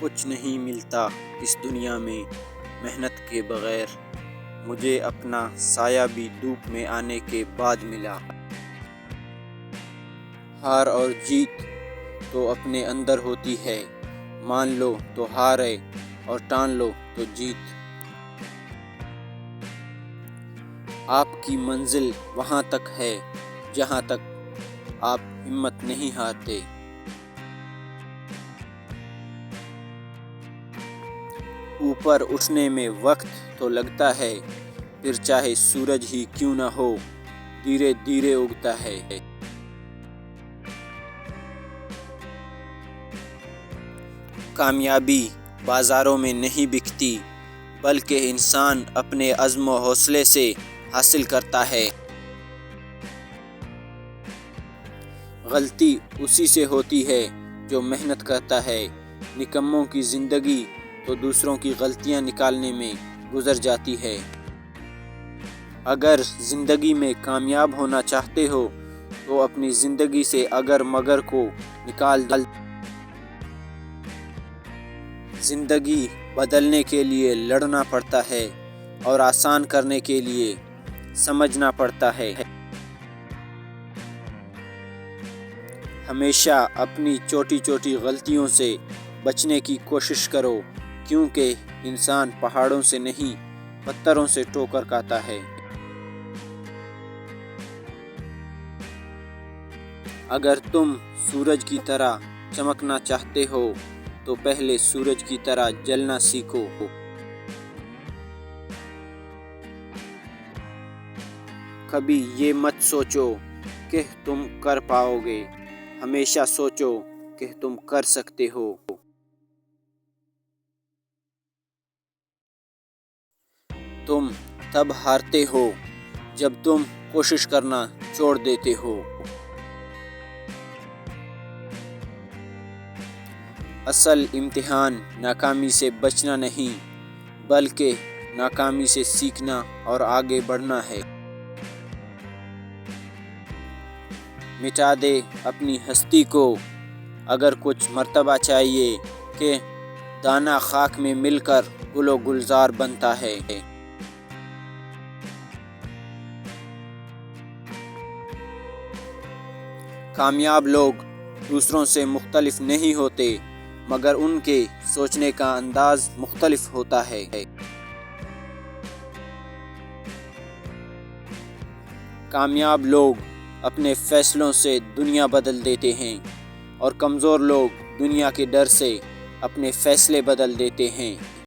کچھ نہیں ملتا اس دنیا میں محنت کے بغیر، مجھے اپنا سایہ بھی دھوپ میں آنے کے بعد ملا۔ ہار اور جیت تو اپنے اندر ہوتی ہے، مان لو تو ہار ہے اور ٹان لو تو جیت۔ آپ کی منزل وہاں تک ہے جہاں تک آپ ہمت نہیں ہارتے۔ اوپر اٹھنے میں وقت تو لگتا ہے، پھر چاہے سورج ہی کیوں نہ ہو دھیرے دھیرے اگتا ہے۔ کامیابی بازاروں میں نہیں بکتی بلکہ انسان اپنے عزم و حوصلے سے حاصل کرتا ہے۔ غلطی اسی سے ہوتی ہے جو محنت کرتا ہے، نکموں کی زندگی تو دوسروں کی غلطیاں نکالنے میں گزر جاتی ہے۔ اگر زندگی میں کامیاب ہونا چاہتے ہو تو اپنی زندگی سے اگر مگر کو نکال دو۔ زندگی بدلنے کے لیے لڑنا پڑتا ہے اور آسان کرنے کے لیے سمجھنا پڑتا ہے۔ ہمیشہ اپنی چھوٹی چھوٹی غلطیوں سے بچنے کی کوشش کرو، کیونکہ انسان پہاڑوں سے نہیں پتھروں سے ٹھوکر کھاتا ہے۔ اگر تم سورج کی طرح چمکنا چاہتے ہو تو پہلے سورج کی طرح جلنا سیکھو۔ کبھی یہ مت سوچو کہ تم کر پاؤ گے، ہمیشہ سوچو کہ تم کر سکتے ہو۔ تم تب ہارتے ہو جب تم کوشش کرنا چھوڑ دیتے ہو۔ اصل امتحان ناکامی سے بچنا نہیں بلکہ ناکامی سے سیکھنا اور آگے بڑھنا ہے۔ مٹا دے اپنی ہستی کو اگر کچھ مرتبہ چاہیے کہ دانہ خاک میں مل کر گل و گلزار بنتا ہے۔ کامیاب لوگ دوسروں سے مختلف نہیں ہوتے مگر ان کے سوچنے کا انداز مختلف ہوتا ہے۔ کامیاب لوگ اپنے فیصلوں سے دنیا بدل دیتے ہیں اور کمزور لوگ دنیا کے ڈر سے اپنے فیصلے بدل دیتے ہیں۔